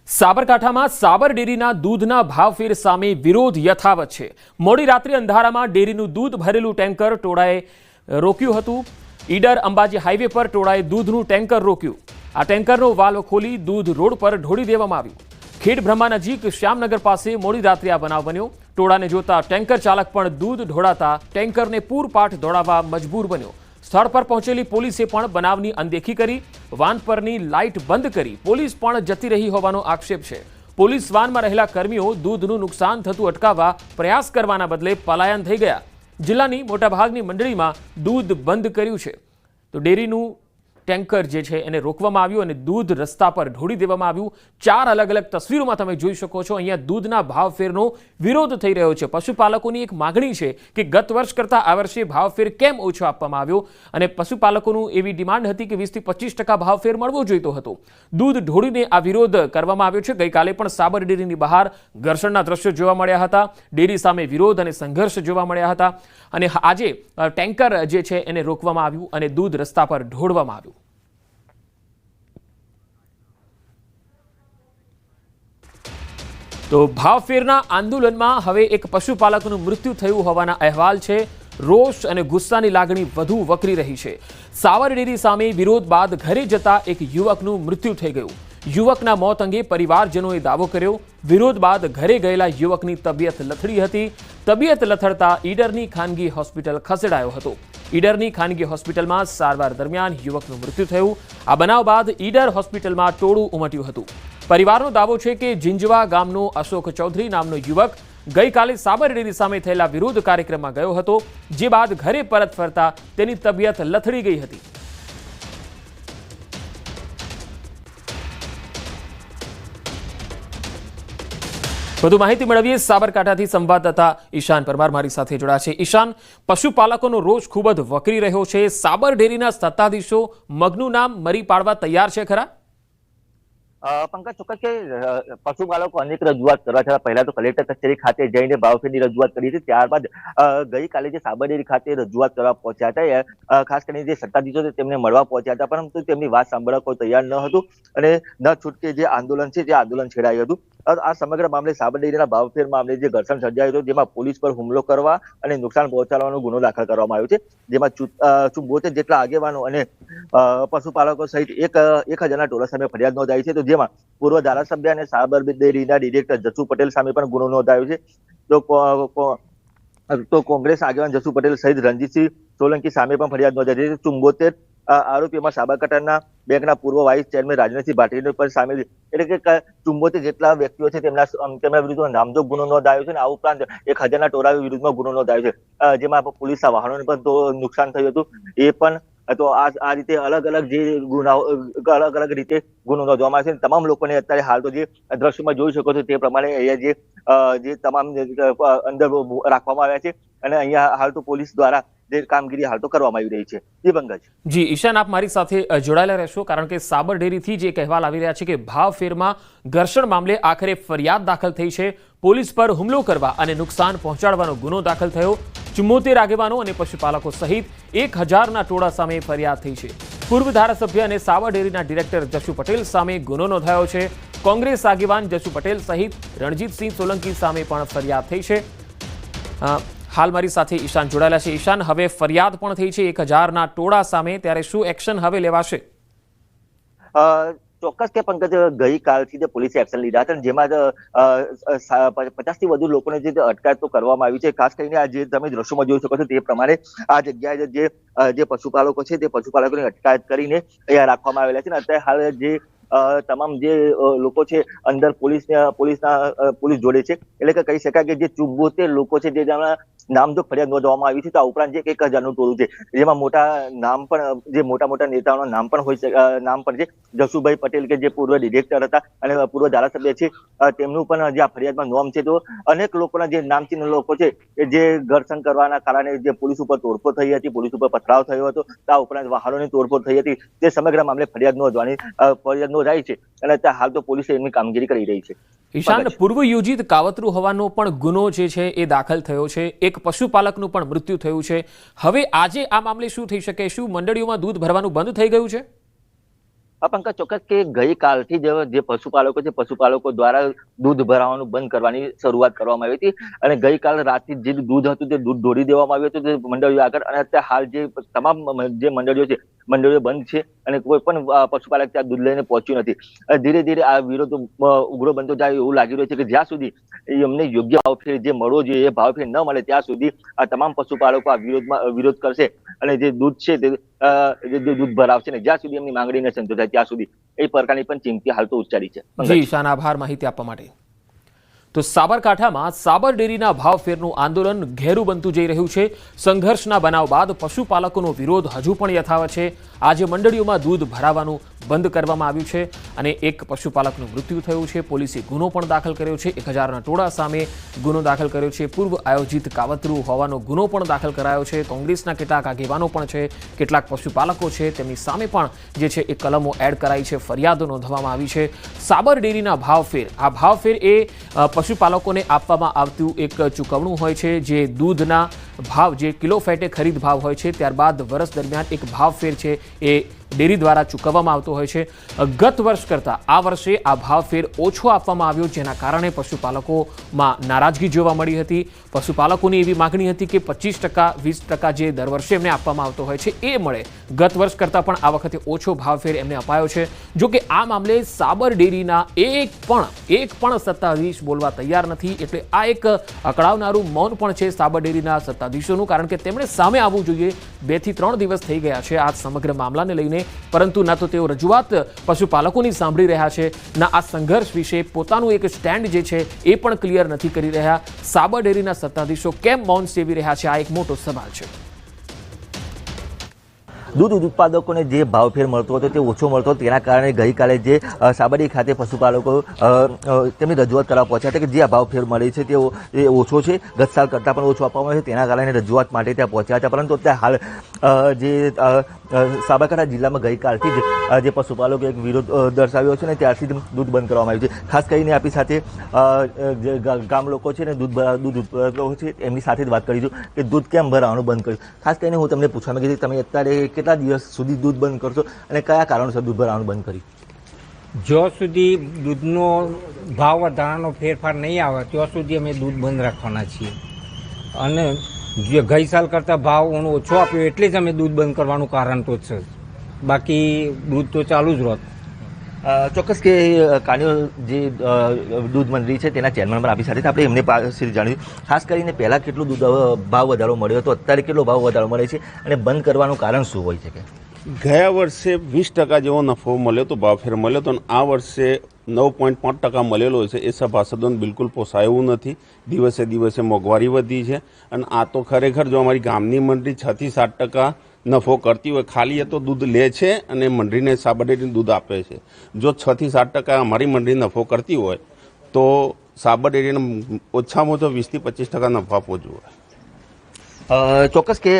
સાબરકાંઠામાં સાબર ડેરીના દૂધના ભાવફેર સામે વિરોધ યથાવત છે। મોડી રાત્રે અંધારામાં ડેરીનું દૂધ ભરેલું ટેન્કર ટોળાએ રોક્યું હતું। ઈડર અંબાજી હાઈવે પર ટોળાએ દૂધનું ટેન્કર રોક્યું। આ ટેન્કરનો વાલ્વ ખોલી દૂધ રોડ પર ઢોળી દેવામાં આવ્યું। ખેડબ્રહ્મા નજીક શ્યામનગર પાસે મોડી રાત્રે આ બનાવ બન્યો। ટોળાને જોતા ટેન્કર ચાલક પણ દૂધ ઢોળાતા ટેન્કરને પૂરપાટ દોડાવવા મજબૂર બન્યો। સ્થળ પર પહોંચેલી પોલીસે પણ બનાવની અનદેખી કરી। વાન પરની લાઇટ બંધ કરી પોલીસ પણ જતી રહી હોવાનો આક્ષેપ છે। પોલીસ વાનમાં રહેલા કર્મીઓ દૂધનું નુકસાન થતું અટકાવવા પ્રયાસ કરવાના બદલે પલાયન થઈ ગયા। જિલ્લાની મોટાભાગની મંડળીમાં દૂધ બંધ કર્યું છે તો ડેરીનું ટેન્કર જે છે એને રોકવામાં આવ્યું અને દૂધ રસ્તા પર ઢોળી દેવામાં આવ્યું। 4 અલગ અલગ તસવીરોમાં તમે જોઈ શકો છો। અહીંયા દૂધના ભાવફેરનો વિરોધ થઈ રહ્યો છે। પશુપાલકોની એક માગણી છે કે ગત વર્ષ કરતાં આ વર્ષે ભાવફેર કેમ ઓછો આપવામાં આવ્યો અને પશુપાલકોનું એવી ડિમાન્ડ હતી કે 20 થી 25% ભાવફેર મળવો જોઈતો હતો। દૂધ ઢોળીને આ વિરોધ કરવામાં આવ્યો છે। ગઈકાલે પણ સાબર ડેરીની બહાર ઘર્ષણના દ્રશ્યો જોવા મળ્યા હતા। ડેરી સામે વિરોધ અને સંઘર્ષ જોવા મળ્યા હતા અને આજે ટેન્કર જે છે એને રોકવામાં આવ્યું અને દૂધ રસ્તા પર ઢોળવામાં આવ્યું। તો ભાવફેરના આંદોલનમાં હવે એક પશુપાલકનું મૃત્યુ થયું હોવાના અહેવાલ છે। રોષ અને ગુસ્સાની લાગણી વધુ વકરી રહી છે। સાબર ડેરી સામે વિરોધ બાદ ઘરે જતા એક યુવકનું મૃત્યુ થઈ ગયું। યુવકના મોત અંગે પરિવારજનોએ દાવો કર્યો। વિરોધ બાદ ઘરે ગયેલા યુવકની તબિયત લથડી હતી। તબિયત લથડતા ઈડરની ખાનગી હોસ્પિટલ ખસેડાયો હતો। ઈડરની ખાનગી હોસ્પિટલમાં સારવાર દરમિયાન યુવકનું મૃત્યુ થયું। આ બનાવ બાદ ઈડર હોસ્પિટલમાં ટોળું ઉમટ્યું હતું। પરિવારનો દાવો છે કે જીંજવા ગામનો અશોક ચૌધરી નામનો યુવક ગઈકાલે સાબર ડેરી સામે થયેલા વિરોધ કાર્યક્રમમાં ગયો હતો, જે બાદ ઘરે પરત ફરતા તેની તબિયત લથડી ગઈ હતી। વધુ માહિતી મેળવીએ સાબરકાંઠાથી સંવાદદાતા ઈશાન પરમાર મારી સાથે જોડાયા છે। ઈશાન, પશુપાલકોનો રોષ ખૂબ જ વકરી રહ્યો છે। સાબર ડેરીના સત્તાધીશો મગનું નામ મરી પાડવા તૈયાર છે ખરા? પંકજ, ચોક્કસ કે પશુપાલકો અનેક રજૂઆત કરવા છતાં પહેલા તો કલેક્ટર કચેરી ખાતે જઈને ભાવફેરની રજૂઆત કરી હતી। ત્યારબાદ ગઈકાલે જે સાબર ડેરી ખાતે રજૂઆત કરવા પહોંચ્યા હતા, ખાસ કરીને જે સત્તાધીશો તેમને મળવા પહોંચ્યા હતા, પરંતુ તેમની વાત સાંભળવા કોઈ તૈયાર ન હતું અને ન છૂટકે જે આંદોલન છે તે આંદોલન છેડાયું હતું। આ સમગ્ર મામલે સાબર ડેરીના ભાવફેર મામલે જે ઘર્ષણ સર્જાયું હતું, જેમાં પોલીસ પર હુમલો કરવા અને નુકસાન પહોંચાડવાનો ગુનો દાખલ કરવામાં આવ્યો છે, જેમાં 74 જેટલા આગેવાનો અને પશુપાલકો સહિત એક હજારના ટોળા સામે ફરિયાદ નોંધાઈ છે। તો જેમાં પૂર્વ ધારાસભ્ય અને સાબર ડેરીના ડિરેક્ટર જસુ પટેલ સામે પણ ગુનો નોંધાયો છે। તો કોંગ્રેસ આગેવાન જસુ પટેલ સહિત રણજીતસિંહ સોલંકી સામે પણ ફરિયાદ નોંધાઈ છે। 74 આરોપીઓમાં સાબરકાંઠાના બેંકના પૂર્વ વાઇસ ચેરમેન રાજનસિંહ ભાટીનો પણ સામેલ છે, એટલે કે 74 જેટલા વ્યક્તિઓ છે તેમના વિરુદ્ધમાં નામજોગ ગુનો નોંધાયો છે અને આ ઉપરાંત 1000ના ટોળા વિરુદ્ધમાં ગુનો નોંધાયો છે, જેમાં પોલીસના વાહનોને પણ નુકસાન થયું હતું। એ પણ તો આ રીતે અલગ અલગ જે ગુનાઓ અલગ અલગ રીતે ગુનો નોંધવામાં આવે છે। તમામ લોકોને અત્યારે હાલ તો જે દ્રશ્યમાં જોઈ શકો છો તે પ્રમાણે અહીંયા જે તમામ અંદર રાખવામાં આવ્યા છે અને અહીંયા હાલ તો પોલીસ દ્વારા જે કામગીરી હાલ તો કરવામાં આવી રહી છે। જી પંકજ। જી ઈશાન, આપ મારી સાથે જોડાયેલા રહેશો, કારણ કે સાબર ડેરીથી જે અહેવાલ આવી રહ્યા છે કે ભાવફેરમાં ઘર્ષણ મામલે આખરે ફરિયાદ દાખલ થઈ છે। પોલીસ પર હુમલો કરવા અને નુકસાન પહોંચાડવાનો ગુનો દાખલ થયો। 74 આગેવાનો અને પશુપાલકો સહિત 1000ના ટોળા સામે ફરિયાદ થઈ છે। પૂર્વ ધારાસભ્ય અને સાબર ડેરીના ડિરેક્ટર જસુ પટેલ સામે ગુનો નોંધાયો છે। કોંગ્રેસ આગેવાન જસુ પટેલ સહિત રણજીતસિંહ સોલંકી સામે પણ ફરિયાદ થઈ છે। હાલ મારી સાથે ઈશાન જોડાયેલા છે। ઈશાન, હવે ફરિયાદ પણ થઈ છે 1000ના ટોળા સામે, ત્યારે શું એક્શન હવે લેવાશે? ચોક્કસ કે પંકજ, ગઈકાલથી જે પોલીસે એક્શન લીધા હતા, જેમાં 50 થી વધુ લોકોને જે અટકાયત તો કરવામાં આવી છે। ખાસ કરીને આ જે તમે દ્રશ્યોમાં જોઈ શકો છો તે પ્રમાણે આ જગ્યાએ જે પશુપાલકો છે તે પશુપાલકોની અટકાયત કરીને અહીંયા રાખવામાં આવેલા છે અને અત્યારે હાલ જે તમામ જે લોકો છે અંદર પોલીસ જોડે છે, એટલે કે કહી શકાય કે જે 74 લોકો છે જે નામજોગ ફરિયાદ નોંધવામાં આવી છે। તો આ ઉપરાંત જે 1000નું ટોળું છે, જેમાં મોટા મોટા નેતાઓના નામ પણ છે। જસુભાઈ પટેલ કે જે પૂર્વ ડિરેક્ટર હતા અને પૂર્વ ધારાસભ્ય છે, તેમનું પણ જે આ ફરિયાદમાં નામ છે। તો અનેક લોકોના જે નામચીન લોકો છે જે ઘર્ષણ કરવાના કારણે જે પોલીસ ઉપર તોડફોડ થઈ હતી, પોલીસ ઉપર પથરાવ થયો હતો, આ ઉપરાંત વાહનોની તોડફોડ થઈ હતી, તે સમગ્ર મામલે ફરિયાદ નોંધાઈ છે અને હાલ તો પોલીસ એમની કામગીરી કરી રહી છે। ઈશાન, પૂર્વ યોજિત કાવતરું હોવાનો પણ ગુનો જે છે એ દાખલ થયો છે। એક પશુપાલકનું પણ મૃત્યુ થયું છે। હવે આજે આ મામલે શું થઈ શકે? શું મંડળીઓમાં દૂધ ભરવાનું બંધ થઈ ગયું છે? પંકજ, ચોક્કસ કે ગઈકાલથી જે પશુપાલકો દ્વારા દૂધ ભરાવાનું બંધ કરવાની શરૂઆત કરવામાં આવી હતી અને ગઈકાલ રાતથી જે દૂધ હતું તે દૂધ ઢોળી દેવામાં આવ્યું હતું તે મંડળીઓ આગળ, અને અત્યારે હાલ જે તમામ જે મંડળીઓ છે મંડળીઓ બંધ છે અને કોઈ પણ પશુપાલક ત્યાં દૂધ લઈને પહોંચ્યું નથી. ધીરે ધીરે આ વિરોધ ઉગ્ર બનતો જાય એવું લાગી રહ્યું છે કે જ્યાં સુધી એમને યોગ્ય ભાવફેર જે મળવો જોઈએ એ ભાવફેર ન મળે ત્યાં સુધી આ તમામ પશુપાલકો આ વિરોધ કરશે અને જે દૂધ છે તે દૂધ ભરાવશે ને જ્યાં સુધી એમની માંગણી ન સંતોષાય ત્યાં સુધી. એ પ્રકારની પણ ચીમકી હાલ તો ઉચ્ચારી છે. જી ઈશાન, આભાર માહિતી આપવા માટે. તો સાબરકાંઠામાં સાબર ડેરીના ભાવફેરનું આંદોલન ઘેરું બનતું જઈ રહ્યું છે. સંઘર્ષના બનાવ બાદ પશુપાલકોનો વિરોધ હજુ પણ યથાવત છે. આજે મંડળીઓમાં દૂધ ભરાવાનું બંધ કરવામાં આવ્યું છે અને એક પશુપાલકનું મૃત્યુ થયું છે. પોલીસે ગુનો પણ દાખલ કર્યો છે. 1000ના ટોળા સામે ગુનો દાખલ કર્યો છે. પૂર્વ આયોજિત કાવતરું હોવાનો ગુનો પણ દાખલ કરાયો છે. કોંગ્રેસના કેટલાક આગેવાનો પણ છે, કેટલાક પશુપાલકો છે, તેમની સામે પણ જે છે એ કલમો એડ કરાઈ છે, ફરિયાદો નોંધવામાં આવી છે. સાબર ડેરીના ભાવફેર, આ ભાવફેર એ પશુપાલકોને આપવામાં આવતું એક ચૂકવણું હોય છે, જે દૂધના ભાવ, જે કિલો ફેટે ખરીદ ભાવ હોય છે, ત્યારબાદ વર્ષ દરમિયાન એક ભાવફેર છે એ ડેરી દ્વારા ચૂકવવામાં આવતો હોય છે. ગત વર્ષ કરતાં આ વર્ષે આ ભાવફેર ઓછો આપવામાં આવ્યો, જેના કારણે પશુપાલકોમાં નારાજગી જોવા મળી હતી. પશુપાલકોની એવી માગણી હતી કે 25%, 20% જે દર વર્ષે એમને આપવામાં આવતો હોય છે એ મળે. ગત વર્ષ કરતાં પણ આ વખતે ઓછો ભાવફેર એમને અપાયો છે. જો કે આ મામલે સાબર ડેરીના એક પણ સત્તાધીશ બોલવા તૈયાર નથી. એટલે આ એક અકળાવનારું મૌન પણ છે સાબર ડેરીના સત્તાધીશોનું, કારણ કે તેમણે સામે આવવું જોઈએ. 2 થી 3 દિવસ થઈ ગયા છે આ સમગ્ર મામલાને લઈને, પરંતુ ના તો તેઓ રજૂઆત પશુપાલકોની સાંભળી રહ્યા છે, ના આ સંઘર્ષ વિશે પોતાનું એક સ્ટેન્ડ જે છે એ પણ ક્લિયર નથી કરી રહ્યા. સાબર ડેરીના સત્તાધીશો કેમ મૌન સેવી રહ્યા છે, આ એક મોટો સવાલ છે. દૂધ ઉત્પાદકોને જે ભાવફેર મળતો હતો તે ઓછો મળતો હતો, તેના કારણે ગઈકાલે જે સાબરડી ખાતે પશુપાલકો તેમની રજૂઆત કરવા પહોંચ્યા હતા કે જે આ ભાવફેર મળે છે તે ઓછો છે, ગત સાલ કરતાં પણ ઓછો આપવામાં આવે છે, તેના કારણે રજૂઆત માટે ત્યાં પહોંચ્યા હતા. પરંતુ અત્યારે હાલ જે સાબરકાંઠા જિલ્લામાં ગઈકાલથી જ જે પશુપાલકો એક વિરોધ દર્શાવ્યો છે ને ત્યારથી દૂધ બંધ કરવામાં આવ્યું છે. ખાસ કરીને આપણી સાથે ગામ લોકો છે ને દૂધ ઉત્પાદકો છે એમની સાથે જ વાત કરીશું કે દૂધ કેમ ભરાવાનું બંધ કર્યું. ખાસ કરીને હું તમને પૂછવા માંગીશ તમે અત્યારે કેટલા દિવસ સુધી દૂધ બંધ કરશો અને કયા કારણોસર દૂધ ભરાવાનું બંધ કર્યું? જ્યાં સુધી દૂધનો ભાવ વધારાનો ફેરફાર નહીં આવે ત્યાં સુધી અમે દૂધ બંધ રાખવાના છીએ. અને જે ગઈ સાલ કરતાં ભાવ ઓછો આપ્યો એટલે જ અમે દૂધ બંધ કરવાનું કારણ તો છે, બાકી દૂધ તો ચાલુ જ રહે. ચોક્કસ કે કાનિયો જે દૂધ મંડળી છે તેના ચેરમેન પણ આપણી સાથે આપણે એમને પાસે જાણ્યું ખાસ કરીને પહેલાં કેટલું દૂધ ભાવ વધારો મળ્યો હતો, અત્યારે કેટલો ભાવ વધારો મળે છે અને બંધ કરવાનું કારણ શું હોઈ શકે? ગયા વર્ષે 20% જેવો નફો મળ્યો તો, ભાવફેર મળ્યો હતો, અને આ વર્ષે 9.5% મળેલો છે. એ સભાસદોને બિલકુલ પોસાય એવું નથી. દિવસે દિવસે મોંઘવારી વધી છે અને આ તો ખરેખર જો અમારી ગામની મંડળી 6 થી 7% નફો કરતી હોય, ખાલી એ તો દૂધ લે છે અને મંડળીને સાબર ડેરીને દૂધ આપે છે. જો 6 થી 7% અમારી મંડળી નફો કરતી હોય તો સાબર ડેરીને ઓછામાં ઓછો 20 થી 25% નફો આપવો જોઈએ. ચોક્કસ કે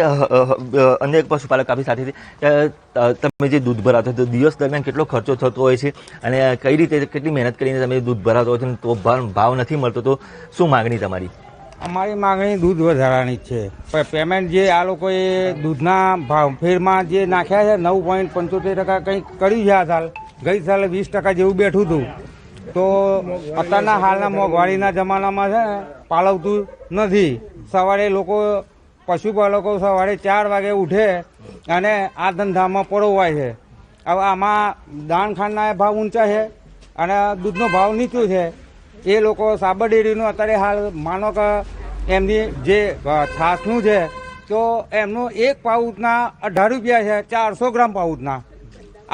અન્ય એક પશુપાલક આપણી સાથે તમે જે દૂધ ભરાતો તો દિવસ દરમિયાન કેટલો ખર્ચો થતો હોય છે અને કઈ રીતે કેટલી મહેનત કરીને તમે દૂધ ભરાતો હોય છે તો ભાવ નથી મળતો, તો શું માગણી તમારી? અમારી માગણી દૂધ વધારાની જ છે. પણ પેમેન્ટ જે આ લોકોએ દૂધના ભાવફેરમાં જે નાખ્યા છે 9.75% કંઈક કર્યું છે આ સાલ. ગઈ સાલે 20% જેવું બેઠું હતું. તો અત્યારના હાલના મોંઘવારીના જમાનામાં છે ને પાલવતું નથી. સવારે લોકો પશુપાલકો સવારે 4 વાગે ઉઠે અને આ ધંધામાં પરોવાય છે. હવે આમાં દાણ ખાંડના ભાવ ઊંચા છે અને દૂધનો ભાવ નીચો છે. એ લોકો સાબર ડેરીનું અત્યારે હાલ માનો કે એમની જે છાસનું છે તો એમનું એક પાઉચના 18 રૂપિયા છે, 400 ગ્રામ પાઉચના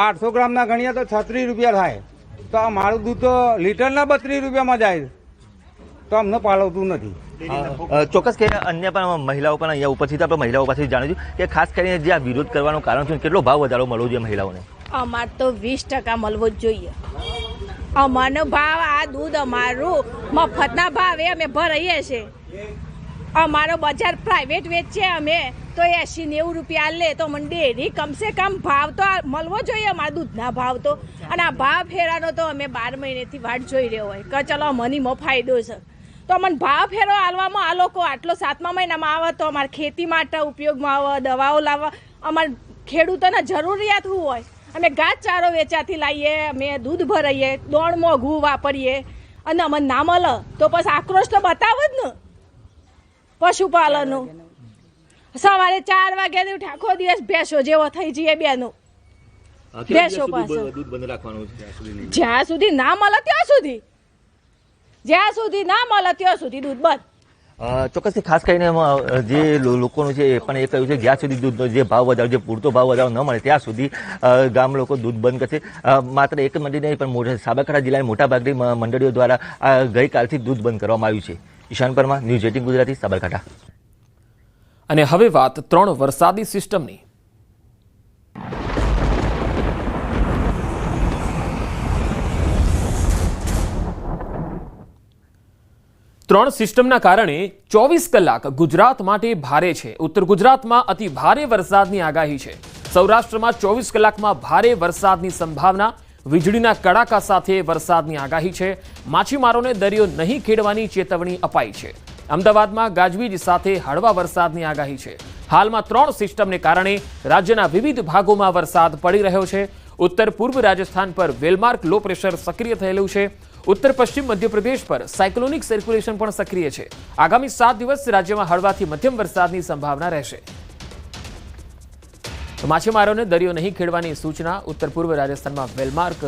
800 ગ્રામના ગણીએ તો 36 રૂપિયા થાય. તો અમારું દૂધ તો લીટરના 32 રૂપિયામાં જાય, તો અમને પાલવતું નથી. ચોક્કસ કે અન્ય પણ મહિલાઓ પણ અહીંયા ઉપરથી આપણે મહિલાઓ પાસેથી જાણીશું કે ખાસ કરીને જે આ વિરોધ કરવાનું કારણ છે કેટલો ભાવ વધારો મળવો જોઈએ મહિલાઓને? અમારે તો 20% મળવો જ જોઈએ. અમારો ભાવ આ દૂધ અમારું મફતના ભાવે અમે ભરાઈએ છીએ. અમારો બજાર પ્રાઇવેટ વેચે અમે તો 80-90 રૂપિયા લે, તો મને ડેરી કમસે કમ ભાવ તો મળવો જોઈએ અમારા દૂધના ભાવ તો. અને આ ભાવ ફેરાનો તો અમે 12 મહિનેથી વાટ જોઈ રહ્યો હોય કે ચલો મનીમાં ફાયદો છે તો અમને ભાવ ફેરો આલવામાં આ લોકો આટલો 7મા મહિનામાં આવે તો અમારે ખેતી માટે ઉપયોગમાં આવે, દવાઓ લાવવા, અમારે ખેડૂતોને જરૂરિયાત શું હોય અમે ઘાસચારો વેચાથી લાવીએ, અમે દૂધ ભરાઈએ, દોણ મોંઘું વાપરીએ અને અમને ના મળે તો પછી આક્રોશ તો બતાવો જ ને પશુપાલનનું. સવારે 4 વાગ્યાથી ઉઠી આખો દિવસ ભેંસો જેવો થઈ જઈએ બેનો. ભેંસો પાસે જ્યાં સુધી ના મળે ત્યાં સુધી, જ્યાં સુધી ના મળે ત્યાં સુધી દૂધ બંધ. ચોક્કસથી ખાસ કરીને જે લોકોનું છે એ પણ એ કહ્યું છે જ્યાં સુધી દૂધનો જે ભાવ વધારો, જે પૂરતો ભાવ વધારો ન મળે ત્યાં સુધી ગામ લોકો દૂધ બંધ કરશે. માત્ર એક મંડળી નહીં પણ સાબરકાંઠા જિલ્લાની મોટાભાગની મંડળીઓ દ્વારા ગઈકાલથી દૂધ બંધ કરવામાં આવ્યું છે. ઈશાન પરમાર, ન્યૂઝ 18 ગુજરાતી, સાબરકાંઠા. અને હવે વાત 3 વરસાદી સિસ્ટમની. 3 સિસ્ટમના કારણે 24 કલાક ગુજરાત માટે ભારે છે. ઉત્તર ગુજરાતમાં અતિ ભારે વરસાદની આગાહી છે. સૌરાષ્ટ્રમાં 24 કલાકમાં ભારે વરસાદની સંભાવના, વીજળીના કડાકા સાથે વરસાદની આગાહી છે. માછીમારોને દરિયો નહીં ખેડવાની ચેતવણી અપાઈ છે. અમદાવાદમાં ગાજવીજ સાથે હળવા વરસાદની આગાહી છે. હાલમાં 3 સિસ્ટમને કારણે રાજ્યના વિવિધ ભાગોમાં વરસાદ પડી રહ્યો છે. ઉત્તર પૂર્વ રાજસ્થાન પર વેલમાર્ક લો પ્રેશર સક્રિય થયેલું છે. ઉત્તર પશ્ચિમ મધ્યપ્રદેશ પર સાયક્લોનિક સર્ક્યુલેશન પણ સક્રિય છે. આગામી 7 દિવસ રાજ્યમાં હળવાથી મધ્યમ વરસાદની સંભાવના રહેશે. માછીમારોને દરિયો નહીં ખેડવાની સૂચના. ઉત્તર પૂર્વ રાજસ્થાનમાં વેલમાર્ક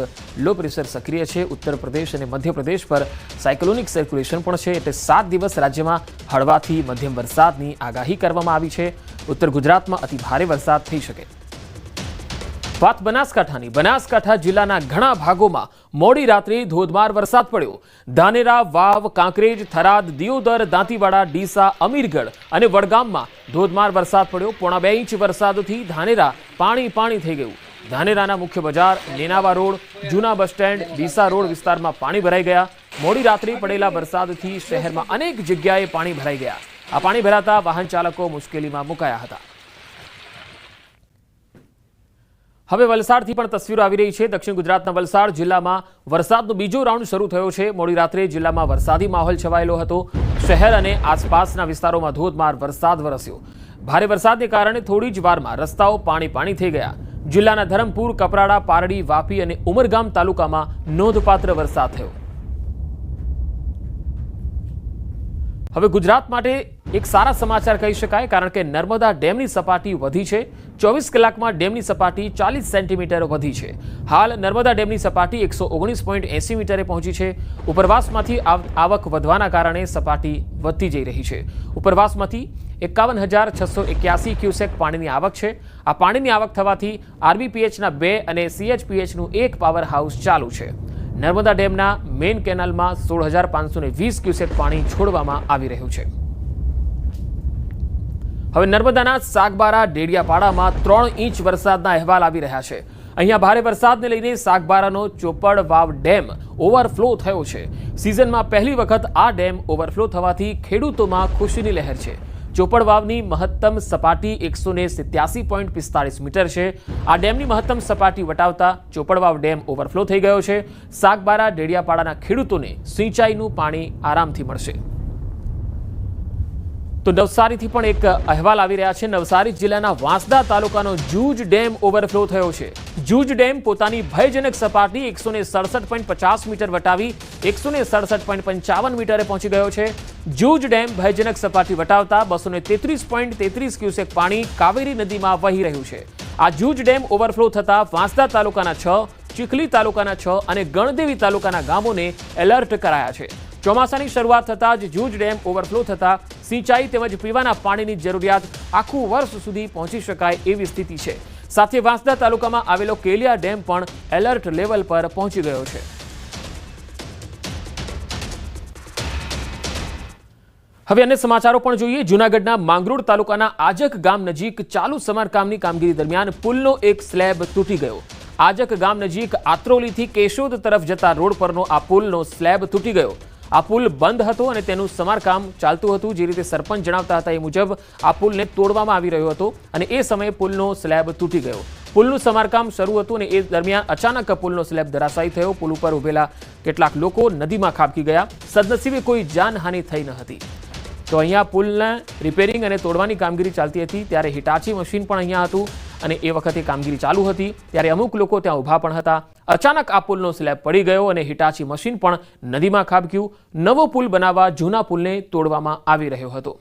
લો પ્રેશર સક્રિય છે. ઉત્તર પ્રદેશ અને મધ્યપ્રદેશ પર સાયક્લોનિક સર્ક્યુલેશન પણ છે. એટલે 7 દિવસ રાજ્યમાં હળવાથી મધ્યમ વરસાદની આગાહી કરવામાં આવી છે. ઉત્તર ગુજરાતમાં અતિ ભારે વરસાદ થઈ શકે. વાત બનાસકાંઠાની. બનાસકાંઠા જિલ્લાના ઘણા ભાગોમાં મોડી રાત્રે ધોધમાર વરસાદ પડ્યો. ધાનેરા, વાવ, કાંકરેજ, થરાદ, દિયોદર, દાંતીવાડા, ડીસા, અમીરગઢ અને વડગામમાં ધોધમાર વરસાદ પડ્યો. 1.5 ઇંચ વરસાદથી ધાનેરા પાણી થઈ ગયું. ધાનેરાના મુખ્ય બજાર, નેનાવા રોડ, જૂના બસ સ્ટેન્ડ, ડીસા રોડ વિસ્તારમાં પાણી ભરાઈ ગયા. મોડી રાત્રે પડેલા વરસાદથી શહેરમાં અનેક જગ્યાએ પાણી ભરાઈ ગયા. આ પાણી ભરાતા વાહન ચાલકો મુશ્કેલીમાં મુકાયા હતા. હવે વલસાડથી પણ તસવીરો આવી રહી છે. દક્ષિણ ગુજરાતના વલસાડ જિલ્લામાં વરસાદનો બીજો રાઉન્ડ શરૂ થયો છે. મોડી રાત્રે જિલ્લામાં વરસાદી માહોલ છવાયેલો હતો. શહેર અને આસપાસના વિસ્તારોમાં ધોધમાર વરસાદ વરસ્યો. ભારે વરસાદને કારણે થોડી જ વારમાં રસ્તાઓ પાણી થઈ ગયા. જિલ્લાના ધરમપુર, કપરાડા, પારડી, વાપી અને ઉમરગામ તાલુકામાં નોંધપાત્ર વરસાદ થયો. હવે ગુજરાત માટે એક સારા સમાચાર કહી શકાય, કારણ કે નર્મદા ડેમની સપાટી વધી છે. 24 કલાકમાં ડેમની સપાટી 40 સેન્ટીમીટર વધી છે. હાલ નર્મદા ડેમની સપાટી 119.80 મીટરે પહોંચી છે. ઉપરવાસમાંથી આવક વધવાના કારણે સપાટી વધતી જઈ રહી છે. ઉપરવાસમાંથી 51,681 ક્યુસેક પાણીની આવક છે. આ પાણીની આવક થવાથી આરબીપીએચના 2 અને સીએચપીએચનું 1 પાવર હાઉસ ચાલુ છે. નર્મદા ડેમના મેઇન કેનાલમાં 16,520 ક્યુસેક પાણી છોડવામાં આવી રહ્યું છે. હવે નર્મદાના સાગબારા, ડેડિયાપાડામાં 3 ઇંચ વરસાદના અહેવાલ આવી રહ્યા છે. અહીંયા ભારે વરસાદને લઈને સાગબારાનો ચોપડ વાવ ડેમ ઓવરફ્લો થયો છે. સિઝનમાં પહેલી વખત આ ડેમ ઓવરફ્લો થવાથી ખેડૂતોમાં ખુશીની લહેર છે. ચોપડ વાવની મહત્તમ સપાટી 187.45 મીટર છે. આ ડેમની મહત્તમ સપાટી વટાવતા ચોપડ વાવ ડેમ ઓવરફ્લો થઈ ગયો છે. સાગબારા, ડેડિયાપાડાના ખેડૂતોને સિંચાઈનું પાણી આરામથી મળશે. તો નવસારીથી પણ એક અહેવાલ આવી રહ્યા છે. નવસારી જિલ્લાના વાંસદા તાલુકાનો જૂજ ડેમ ઓવરફ્લો થયો છે. જૂજ ડેમ પોતાની ભયજનક સપાટી 167.50 મીટર વટાવી 167.55 મીટરે પહોંચી ગયો છે. જૂજ ડેમ ભયજનક સપાટી વટાવતા 233.33 ક્યુસેક પાણી કાવેરી નદીમાં વહી રહ્યું છે. આ જૂજ ડેમ ઓવરફ્લો થતા વાંસદા તાલુકાના 6, ચીખલી તાલુકાના 6 અને ગણદેવી તાલુકાના ગામોને એલર્ટ કરાયા છે. ચોમાસાની શરૂઆત થતાં જ જૂજ ડેમ ઓવરફ્લો થતાં સિંચાઈ તેમજ પીવાના પાણીની જરૂરિયાત આખું વર્ષ સુધી પહોંચી શકાય એવી સ્થિતિ છે. સાથે વાંસદા તાલુકામાં આવેલો કેલિયા ડેમ પણ એલર્ટ લેવલ પર પહોંચી ગયો છે. હવે અન્ય સમાચારો પણ જોઈએ. જૂનાગઢના માંગરોળ તાલુકાના આજક ગામ નજીક ચાલુ સમારકામની કામગીરી દરમિયાન પુલનો એક સ્લેબ તૂટી ગયો. આજક ગામ નજીક આત્રોલીથી કેશોદ તરફ જતા રોડ પરનો આ પુલનો સ્લેબ તૂટી ગયો. આ પુલ બંધ હતો અને તેનું સમારકામ ચાલતું હતું. જે રીતે સરપંચ જણાવતા હતા એ મુજબ આ પુલને તોડવામાં આવી રહ્યો હતો અને એ સમયે પુલનો સ્લેબ તૂટી ગયો. પુલનું સમારકામ શરૂ હતું અને એ દરમિયાન અચાનક પુલનો સ્લેબ ધરાશાયી થયો. પુલ ઉપર ઉભેલા કેટલાક લોકો નદીમાં ખાબકી ગયા. સદનસીબે કોઈ જાનહાનિ થઈ ન હતી. તો અહીંયા પુલને રિપેરિંગ અને તોડવાની કામગીરી ચાલતી હતી ત્યારે હિટાચી મશીન પણ અહીંયા હતું અને એ વખતે કામગીરી ચાલુ હતી ત્યારે અમુક લોકો ત્યાં ઊભા પણ હતા. અચાનક આ પુલનો સ્લેબ પડી ગયો અને હિટાચી મશીન પણ નદીમાં ખાબક્યું. નવો પુલ બનાવવા જૂના પુલને તોડવામાં આવી રહ્યો હતો.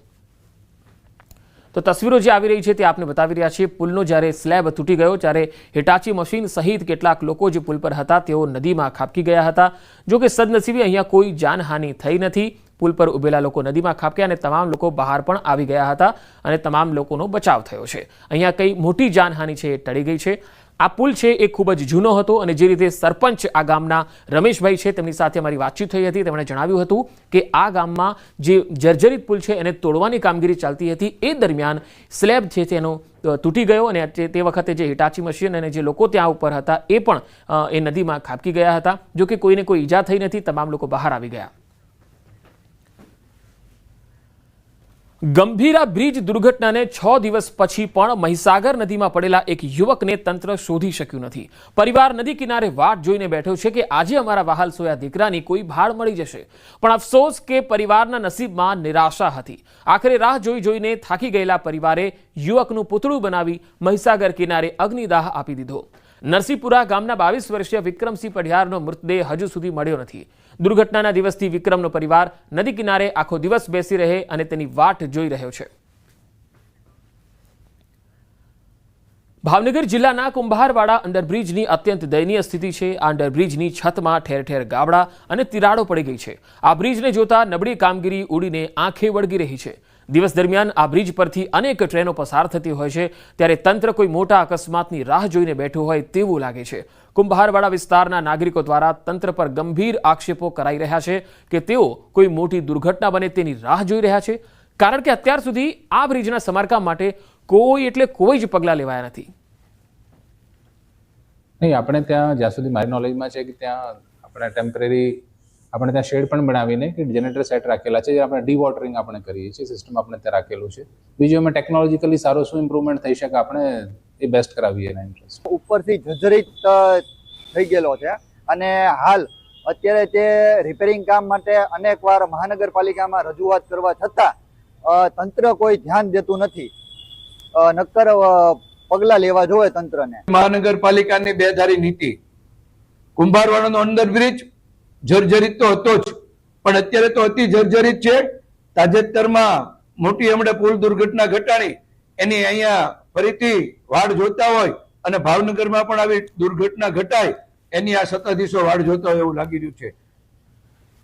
તો તસવીરો જે આવી રહી છે તે આપને બતાવી રહ્યા છીએ. પુલનો જ્યારે સ્લેબ તૂટી ગયો ત્યારે હિટાચી મશીન સહિત કેટલાક લોકો જે પુલ પર હતા તેઓ નદીમાં ખાબકી ગયા હતા. જો કે સદનસીબે અહીંયા કોઈ જાનહાનિ થઈ નથી. પુલ પર ઉભેલા લોકો નદીમાં ખાબક્યા અને તમામ લોકો બહાર પણ આવી ગયા હતા અને તમામ લોકોનો બચાવ થયો છે. અહીંયા કઈ મોટી જાનહાનિ છે એ ટળી ગઈ છે. આ પુલ છે એ ખૂબ જ જૂનો હતો અને જે રીતે સરપંચ આ ગામના રમેશભાઈ છે તેમની સાથે અમારી વાતચીત થઈ હતી. તેમણે જણાવ્યું હતું કે આ ગામમાં જે જર્જરિત પુલ છે એને તોડવાની કામગીરી ચાલતી હતી. એ દરમિયાન સ્લેબ છે તેનો તૂટી ગયો અને તે વખતે જે હિટાચી મશીન અને જે લોકો ત્યાં ઉપર હતા એ પણ એ નદીમાં ખાબકી ગયા હતા. જો કે કોઈને કોઈ ઈજા થઈ નથી. તમામ લોકો બહાર આવી ગયા. ગંભીરા બ્રિજ દુર્ઘટનાને 6 દિવસ પછી પણ મહીસાગર નદીમાં પડેલા એક યુવકને તંત્ર શોધી શક્યું નથી. પરિવાર નદી કિનારે વાટ જોઈને બેઠો છે કે આજે અમારા વહાલ સોયા દીકરાની કોઈ ભાળ મળી જશે. પણ અફસોસ કે પરિવારના નસીબમાં નિરાશા હતી. આખરે રાહ જોઈ જોઈને થાકી ગયેલા પરિવારે યુવકનું પૂતળું બનાવી મહીસાગર કિનારે અગ્નિદાહ આપી દીધો. નરસિંહપુરા ગામના 22 વર્ષીય વિક્રમસિંહ પઢિયારનો મૃતદેહ હજુ સુધી મળ્યો નથી. દુર્ઘટનાના દિવસથી વિક્રમનો પરિવાર નદી કિનારે આખો દિવસ બેસી રહે અને તેની વાટ જોઈ રહ્યો છે. ભાવનગર જિલ્લાના કુંભારવાડા અંડરબ્રિજની અત્યંત દયનીય સ્થિતિ છે. આ અંડરબ્રિજની છતમાં ઠેર ઠેર ગાબડા અને તિરાડો પડી ગઈ છે. આ બ્રિજને જોતા નબળી કામગીરી ઉડીને આંખે વળગી રહી છે. દિવસ દરમિયાન આ બ્રિજ પરથી અનેક ટ્રેનો પસાર થતી હોય છે ત્યારે તંત્ર કોઈ મોટા અકસ્માતની રાહ જોઈને બેઠું હોય તેવું લાગે છે. કુંભારવાડા વિસ્તારના નાગરિકો દ્વારા તંત્ર પર ગંભીર આક્ષેપો કરાઈ રહ્યા છે કે તેઓ કોઈ મોટી દુર્ઘટના બને તેની રાહ જોઈ રહ્યા છે. કારણ કે અત્યાર સુધી આ બ્રિજના સમારકામ માટે કોઈ જ પગલાં લેવાયા નથી. નહીં, આપણે ત્યાં જ્યાં સુધી મારી નોલેજમાં છે કે ત્યાં આપણે ટેમ્પરરી આપણે ત્યાં શેડ પણ બનાવીને કે જનરેટર સેટ રાખેલા છે. આપણે ડી વોટરિંગ આપણે કરીએ છીએ. સિસ્ટમ આપણે ત્યાં રાખેલું છે. બીજું એમાં ટેકનોલોજીકલી સારો શું ઇમ્પ્રુવમેન્ટ થઈ શકે આપણે એ બેસ્ટ કરાવીએ એના ઇન્ટરેસ્ટ. ઉપરથી જર્જરિત થઈ ગયેલો છે અને હાલ અત્યારે તે રિપેરિંગ કામ માટે અનેકવાર મહાનગરપાલિકામાં રજૂઆત કરવા છતાં તંત્ર કોઈ ધ્યાન દેતું નથી. નક્કર પગલાં લેવા જોઈએ તંત્રને. મહાનગરપાલિકાની બેધારી નીતિ. કુંભારવાડાનો અંડરબ્રિજ જર્જરિત તો હતો જ, પણ અત્યારે તો અતિ જર્જરિત છે. તાજેતરમાં મોટી હમણાં પુલ દુર્ઘટના ઘટાડી એની અહીંયા ફરીથી વાડ જોતા હોય અને ભાવનગરમાં પણ આવી દુર્ઘટના ઘટાય એની આ સત્તાધીશો વાડ જોતા હોય એવું લાગી રહ્યું છે.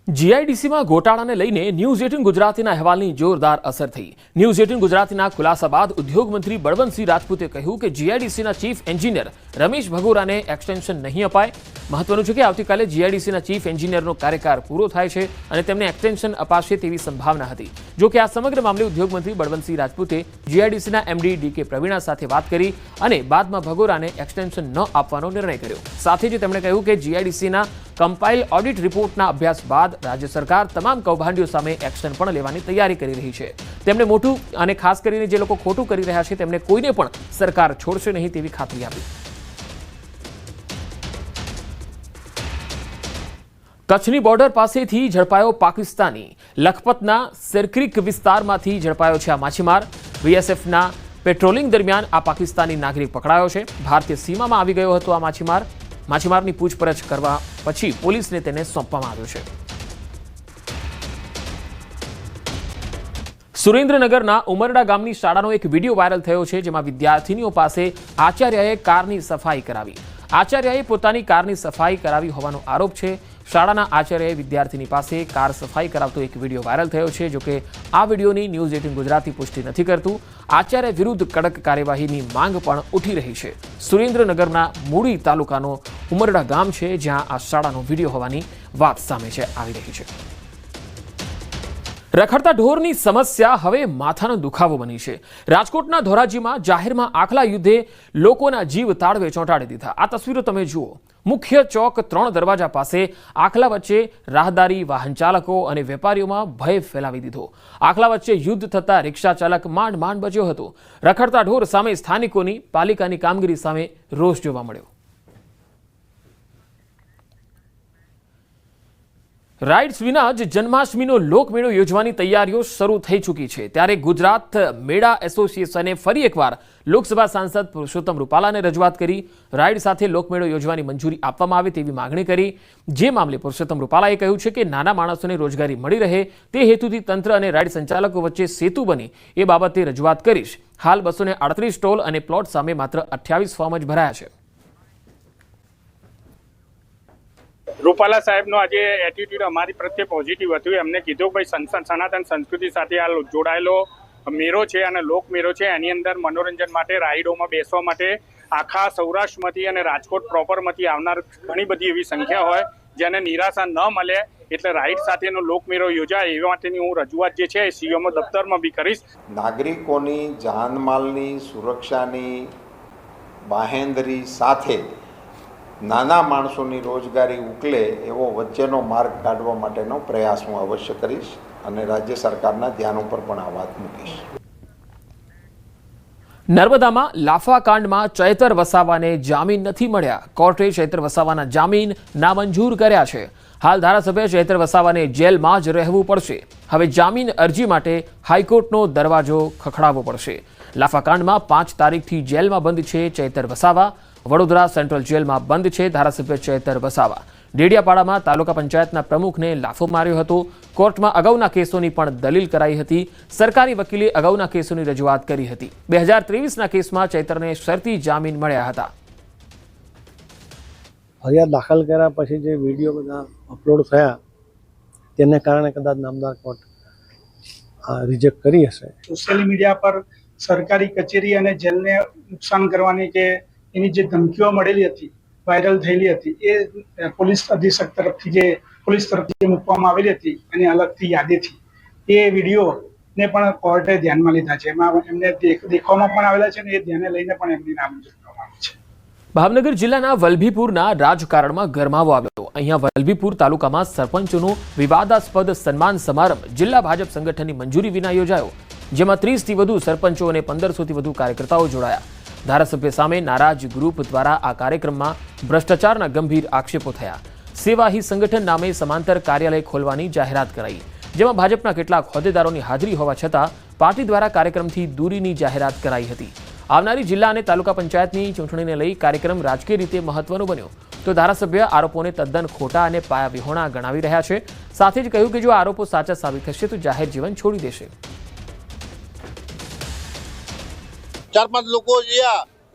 જીઆઈડીસીમાં ગોટાળાને લઈને ન્યૂઝ 18 ગુજરાતીના અહેવાલની જોરદાર અસર થઈ. ન્યૂઝ 18 ગુજરાતીના ખુલાસા બાદ ઉદ્યોગ મંત્રી બળવંતસિંહ રાજપૂતે કહ્યું કે જીઆઈડીસીના ચીફ એન્જિનિયર રમેશ ભગોરાને એક્સટેન્શન નહીં અપાય. મહત્વનું છે કે આવતીકાલે જીઆઈડીસીના ચીફ એન્જિનિયરનો કાર્યકાળ પૂરો થાય છે અને તેમને એક્સટેન્શન અપાશે તેવી સંભાવના હતી. જો કે આ સમગ્ર મામલે ઉદ્યોગ મંત્રી બળવંતસિંહ રાજપૂતે જીઆઈડીસીના એમડી ડીકે પ્રવીણા સાથે વાત કરી અને બાદમાં ભગોરાને એક્સટેન્શન ન આપવાનો નિર્ણય કર્યો. સાથે જ તેમણે કહ્યું કે જીઆઈડીસીના કમ્પાઇલ ઓડિટ રિપોર્ટના અભ્યાસ બાદ રાજ્ય સરકાર તમામ કૌભાંડીઓ સામે એક્શન પણ લેવાની તૈયારી કરી રહી છે. તેમણે મોટું અને ખાસ કરીને જે લોકો ખોટું કરી રહ્યા છે તેમને કોઈને પણ સરકાર છોડશે નહીં તેવી ખાતરી આપી. કચ્છની બોર્ડર પાસેથી ઝડપાયો પાકિસ્તાની. લખપતના સિરક્રિક વિસ્તારમાંથી ઝડપાયો છે આ માછીમાર. બીએસએફના પેટ્રોલિંગ દરમિયાન આ પાકિસ્તાની નાગરિક પકડાયો છે. ભારતીય સીમામાં આવી ગયો હતો આ માછીમાર. માછીમારની પૂછપરછ કરવા પછી પોલીસને તેને સોંપવામાં આવ્યો છે. સુરેન્દ્રનગરના ઉમરડા ગામની શાળાનો એક વિડીયો વાયરલ થયો છે જેમાં વિદ્યાર્થીનીઓ પાસે આચાર્યએ કારની સફાઈ કરાવી. આચાર્યએ પોતાની કારની સફાઈ કરાવી હોવાનો આરોપ છે. શાળાના આચાર્યએ વિદ્યાર્થીની પાસે કાર સફાઈ કરાવતો એક વિડીયો વાયરલ થયો છે. જોકે આ વિડીયોની ન્યૂઝ 18 ગુજરાતી પુષ્ટિ નથી કરતું. આચાર્ય વિરુદ્ધ કડક કાર્યવાહીની માંગ પણ ઉઠી રહી છે. સુરેન્દ્રનગરના મૂળી તાલુકાનો ઉમરડા ગામ છે જ્યાં આ શાળાનો વિડીયો હોવાની વાત સામે આવી રહી છે. રખડતા ઢોરની સમસ્યા હવે માથાનો દુખાવો બની છે. રાજકોટના ધોરાજીમાં જાહેરમાં આખલા યુદ્ધે લોકોના જીવ તાળવે ચોંટાડી દીધા. આ તસવીરો તમે જુઓ. મુખ્ય ચોક 3 દરવાજા પાસે આખલા વચ્ચે રાહદારી, વાહન ચાલકો અને વેપારીઓમાં ભય ફેલાવી દીધો. આખલા વચ્ચે યુદ્ધ થતા રિક્ષા ચાલક માંડ બચ્યો હતો. રખડતા ઢોર સામે સ્થાનિકોની પાલિકાની કામગીરી સામે રોષ જોવા મળ્યો. રાઇડ્સ વિના જ જન્માષ્ટમીનો લોકમેળો યોજવાની તૈયારીઓ શરૂ થઈ ચૂકી છે ત્યારે ગુજરાત મેળા એસોસિએશને ફરી એકવાર લોકસભા સાંસદ પુરુષોત્તમ રૂપાલાને રજૂઆત કરી રાઇડ સાથે લોકમેળો યોજવાની મંજૂરી આપવામાં આવે તેવી માગણી કરી। જે મામલે પુરુષોત્તમ રૂપાલાએ કહ્યું છે કે નાના માણસોને રોજગારી મળી રહે તે હેતુથી તંત્ર અને રાઇડ સંચાલકો વચ્ચે સેતુ બની એ બાબતે રજૂઆત કરીશ। હાલ 238 સ્ટોલ અને પ્લોટ સામે માત્ર 28 ફોર્મ જ ભરાયા છે। રૂપાલા સાહેબનો આજે એટીટ્યુડ અમારી પ્રત્યે પોઝિટિવ હતું। એમને કીધું ભાઈ સનાતન સંસ્કૃતિ સાથે આ જોડાયેલો મેળો છે અને લોકમેળો છે, એની અંદર મનોરંજન માટે રાઈડોમાં બેસવા માટે આખા સૌરાષ્ટ્રમાંથી અને રાજકોટ પ્રોપરમાંથી આવનાર ઘણી બધી એવી સંખ્યા હોય જેને નિરાશા ન મળે એટલે રાઈડ સાથેનો લોકમેળો યોજાય એ માટેની હું રજૂઆત જે છે એ સીએમઓ દફતરમાં બી કરીશ। નાગરિકોની જાનમાલની સુરક્ષાની બાહેંધરી સાથે નાના માણસોની રોજગારી ઉકલે એવો વચ્ચેનો માર્ગ કાઢવા માટેનો પ્રયાસ હું અવશ્ય કરીશ અને રાજ્ય સરકારના ધ્યાન ઉપર પણ આ વાત મૂકીશ। નર્મદામાં લાફા કાંડમાં ચૈતર વસાવાને જામીન નથી મળ્યા। કોર્ટે ચૈતર વસાવાના જામીન નામંજૂર કર્યા છે। હાલ ધારાસભ્ય ચૈતર વસાવાને જેલમાં જ રહેવું પડશે। હવે જામીન અરજી માટે હાઈકોર્ટનો દરવાજો ખખડાવવો પડશે। લાફા કાંડમાં 5 તારીખથી જેલમાં બંધ છે ચૈતર વસાવા। વડોદરા સેન્ટ્રલ જેલમાં બંધ છે ધારાસભ્ય ચૈતર વસાવા। ડેડિયાપાડામાં તાલુકા પંચાયતના પ્રમુખને લાફો માર્યો હતો। કોર્ટમાં અગાઉના કેસોની પણ દલીલ કરાઈ હતી। સરકારી વકીલે અગાઉના કેસોની રજૂઆત કરી હતી। 2023ના કેસમાં ચૈતરને શરતી જામીન મળ્યા હતા। ફરિયાદ દાખલ કર્યા પછી જે વિડીયો બધા અપલોડ થયા તેને કારણે કદાચ નામદાર કોર્ટ રિજેક્ટ કરી હશે। સોશિયલ મીડિયા પર સરકારી કચેરી અને જેલને નુકસાન કરવાની કે એની જે ધમકીઓ મળેલી હતી, વાયરલ થયેલી હતી, એ પોલીસ અધિક્ષક તરફથી જે મૂકવામાં આવેલી હતી અને અલગથી યાદીથી એ વિડીયોને પણ કોર્ટે ધ્યાનમાં લીધા છે। એમાં એમને દેખવામાં પણ આવેલા છે અને એ ધ્યાને લઈને પણ એમની નામંજૂર કરવામાં આવી છે। ભાવનગર જિલ્લાના વલભીપુરના રાજકારણમાં ગરમાવો આવ્યો। અહીંયા વલભીપુર તાલુકામાં સરપંચોનો વિવાદાસ્પદ સન્માન સમારંભ જિલ્લા ભાજપ સંગઠનની મંજૂરી વિના યોજાયો, જેમાં 30થી વધુ સરપંચો અને 1500થી વધુ કાર્યકર્તાઓ જોડાયા। ધારાસભ્ય સામે નારાજ ગ્રુપ દ્વારા આ કાર્યક્રમમાં ભ્રષ્ટાચારના ગંભીર આક્ષેપો થયા। સેવા હી સંગઠન નામે સમાંતર કાર્યાલય ખોલવાની જાહેરાત કરાઈ, જેમાં ભાજપના કેટલાક હોદ્દેદારોની હાજરી હોવા છતાં પાર્ટી દ્વારા કાર્યક્રમથી દૂરીની જાહેરાત કરાઈ હતી। આવનારી જિલ્લા અને તાલુકા પંચાયતની ચૂંટણીને લઈ કાર્યક્રમ રાજકીય રીતે મહત્વનો બન્યો તો ધારાસભ્ય આરોપોને તદ્દન ખોટા અને પાયાવિહોણા ગણાવી રહ્યા છે। સાથે જ કહ્યું કે જો આરોપો સાચા સાબિત થશે તો જાહેર જીવન છોડી દેશે। 4-5 લોકો જે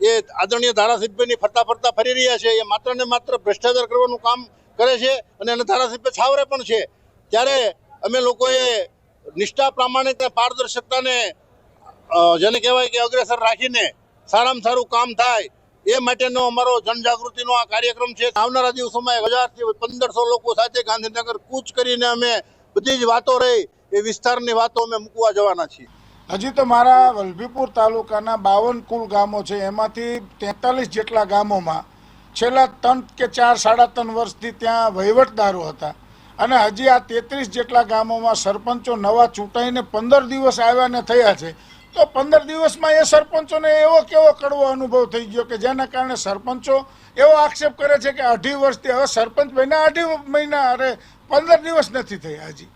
એ આદરણીય ધારાસભ્યની ફરતા ફરી રહ્યા છે, એ માત્ર ને માત્ર ભ્રષ્ટાચાર કરવાનું કામ કરે છે અને એના ધારાસભ્ય છાવરે પણ છે। ત્યારે અમે લોકોએ નિષ્ઠા, પ્રામાણિકતા, પારદર્શકતાને જેને કહેવાય કે અગ્રેસર રાખીને સારામાં સારું કામ થાય એ માટેનો અમારો જનજાગૃતિનો આ કાર્યક્રમ છે। આવનારા દિવસોમાં 1000થી 1500 લોકો સાથે ગાંધીનગર કૂચ કરીને અમે બધી જ વાતો રહી એ વિસ્તારની વાતો અમે મૂકવા જવાના છીએ। હજી તો મારા વલભીપુર તાલુકાના 52 કુલ ગામો છે, એમાંથી 43 જેટલા ગામોમાં છેલ્લા 3 કે 4 સાડા 3 વર્ષથી ત્યાં વહીવટદારો હતા અને હજી આ 33 જેટલા ગામોમાં સરપંચો નવા ચૂંટાઈને 15 દિવસ આવ્યા ને થયા છે। તો 15 દિવસમાં એ સરપંચોને એવો કેવો કડવો અનુભવ થઈ ગયો કે જેના કારણે સરપંચો એવો આક્ષેપ કરે છે કે 2.5 વર્ષથી હવે સરપંચ બન્યા 2.5 મહિના, અરે 15 દિવસ નથી થયા હજી।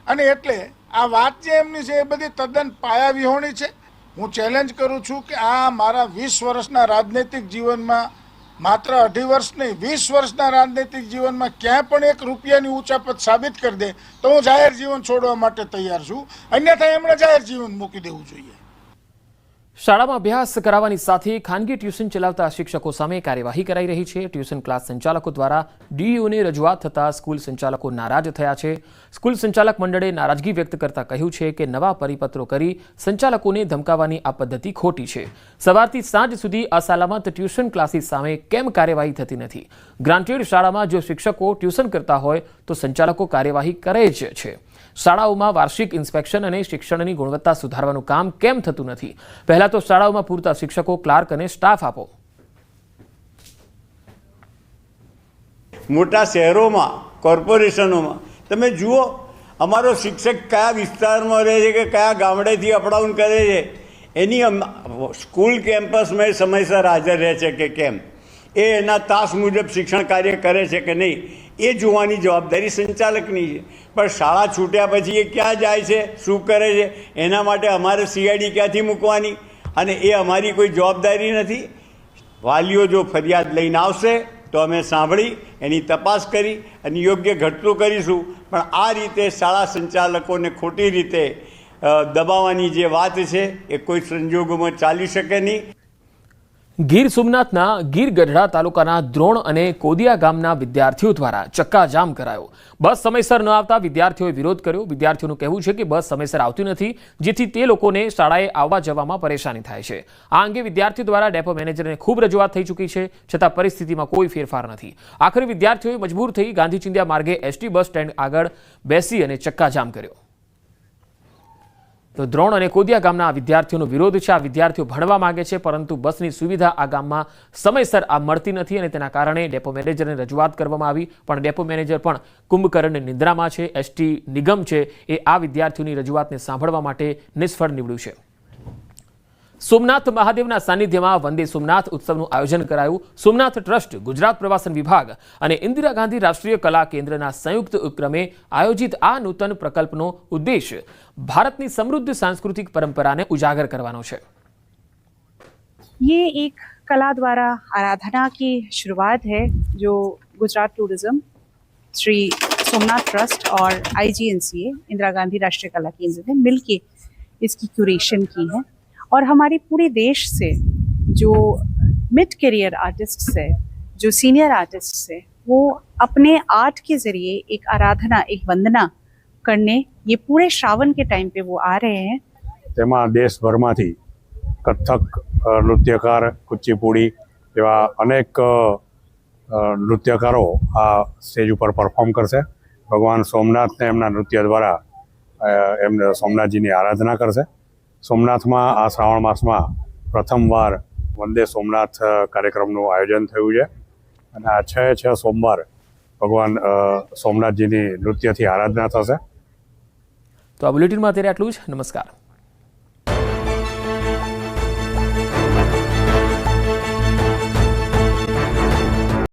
અને એટલે આ વાત જે એમની છે એ બધી તદ્દન પાયાવિહોણી છે। હું ચેલેન્જ કરું છું કે આ મારા 20 વર્ષના રાજનૈતિક જીવનમાં માત્ર 2.5 વર્ષ નહીં, 20 વર્ષના રાજનૈતિક જીવનમાં ક્યાંય પણ 1 રૂપિયાની ઊંચાપત સાબિત કરી દે તો હું જાહેર જીવન છોડવા માટે તૈયાર છું, અન્યથા એમણે જાહેર જીવન મૂકી દેવું જોઈએ। શાળામાં અભ્યાસ કરાવવાની સાથે ખાનગી ટ્યુશન ચલાવતા શિક્ષકો સામે કાર્યવાહી કરાઈ રહી છે। ટ્યુશન ક્લાસ સંચાલકો દ્વારા ડીઈઓને રજૂઆત થતાં સ્કૂલ સંચાલકો નારાજ થયા છે। સ્કૂલ સંચાલક મંડળે નારાજગી વ્યક્ત કરતા કહ્યું છે કે નવા પરિપત્રો કરી સંચાલકોને ધમકાવવાની આ પદ્ધતિ ખોટી છે। સવારથી સાંજ સુધી અસલામત ટ્યુશન ક્લાસીસ સામે કેમ કાર્યવાહી થતી નથી? ગ્રાન્ટેડ શાળામાં જો શિક્ષકો ટ્યુશન કરતા હોય તો સંચાલકો કાર્યવાહી કરે જ છે। શાળાઓમાં વાર્ષિક ઇન્સ્પેક્શન અને શિક્ષણની ગુણવત્તા સુધારવાનું કામ કેમ થતું નથી? પહેલા તો શાળાઓમાં પૂરતા શિક્ષકો, ક્લાર્ક અને સ્ટાફ આપો। મોટા શહેરોમાં, કોર્પોરેશનોમાં તમે જુઓ અમારો શિક્ષક કયા વિસ્તારમાં રહે છે કે કયા ગામડેથી અપડાઉન કરે છે, એની સ્કૂલ કેમ્પસમાં સમયસર હાજર રહે છે કે કેમ, એ એના તાસ મુજબ શિક્ષણ કાર્ય કરે છે કે નહીં, એ જોવાની જવાબદારી સંચાલકની છે. પણ શાળા છૂટ્યા પછી એ ક્યાં જાય છે, શું કરે છે, એના માટે અમારે CID ક્યાંથી મૂકવાની, અને એ અમારી કોઈ જવાબદારી નથી. વાલીઓ જો ફરિયાદ લઈને આવશે તો અમે સાંભળી એની તપાસ કરી અને યોગ્ય ઘટતું કરીશું. પણ આ રીતે શાળા સંચાલકોને ખોટી રીતે દબાવવાની જે વાત છે એ કોઈ સંજોગોમાં ચાલી શકે નહીં. ગીર સોમનાથના ગીર ગઢડા તાલુકાના દ્રોણ અને કોદિયા ગામના વિદ્યાર્થીઓ દ્વારા ચક્કાજામ કરાયો. બસ સમયસર ન આવતા વિદ્યાર્થીઓએ વિરોધ કર્યો. વિદ્યાર્થીઓનું કહેવું છે કે બસ સમયસર આવતી નથી, જેથી તે લોકોને શાળાએ આવવા જવામાં પરેશાની થાય છે. આ અંગે વિદ્યાર્થીઓ દ્વારા ડેપો મેનેજરને ખૂબ રજૂઆત થઈ ચૂકી છે, છતાં પરિસ્થિતિમાં કોઈ ફેરફાર નથી. આખરે વિદ્યાર્થીઓએ મજબૂર થઈ ગાંધી ચિંધ્યા માર્ગે ST બસ સ્ટેન્ડ આગળ બેસી અને ચક્કાજામ કર્યો. તો દ્રોણ અને કોદિયા ગામના વિદ્યાર્થીઓનો વિરોધ છે. આ વિદ્યાર્થીઓ ભણવા માંગે છે, પરંતુ બસની સુવિધા આ ગામમાં સમયસર મળતી નથી અને તેના કારણે ડેપો મેનેજરને રજૂઆત કરવામાં આવી, પણ ડેપો મેનેજર પણ કુંભકર્ણની નિંદ્રામાં છે. ST નિગમ છે એ આ વિદ્યાર્થીઓની રજૂઆતને સાંભળવા માટે નિષ્ફળ નીવડ્યું છે. સોમનાથ મહાદેવના સાનિધ્યમાં વંદે સોમનાથ ઉત્સવનું આયોજન કરાયું. સોમનાથ ટ્રસ્ટ, ગુજરાત પ્રવાસન વિભાગ અને ઇન્દિરા ગાંધી રાષ્ટ્રીય કલા કેન્દ્રના સંયુક્ત ઉપક્રમે આયોજિત આ નૂતન પ્રકલ્પનો ઉદ્દેશ भारत समृद्ध सांस्कृतिक परंपरा ने उजागर करवानो छे। ये एक कला द्वारा आराधना की शुरुआत है जो गुजरात टूरिज्म, श्री सोमनाथ ट्रस्ट और IGNCA इंदिरा गांधी राष्ट्रीय कला केंद्र ने मिलके इसकी क्यूरेशन की है। और हमारे पूरे देश से जो मिड करियर आर्टिस्ट्स है, जो सीनियर आर्टिस्ट्स है, वो अपने आर्ट के जरिए एक आराधना, एक वंदना करने ये पूरे श्रावण के टाइम पे वो आ रहे हैं। તેમાં દેશભરમાંથી કથક નૃત્યકાર, કુચીપુડી એવા અનેક નૃત્યકારો આ સ્ટેજ ઉપર પરફોર્મ કરશે. ભગવાન સોમનાથને એમના નૃત્ય દ્વારા એમને સોમનાથજીની આરાધના કરશે. સોમનાથમાં આ શ્રાવણ માસમાં પ્રથમવાર વંદે સોમનાથ કાર્યક્રમનું આયોજન થયું છે અને આ 6 સોમવાર ભગવાન સોમનાથજીની નૃત્યથી આરાધના થશે. તો આ બુલેટિનમાં અત્યારે આટલું જ. નમસ્કાર.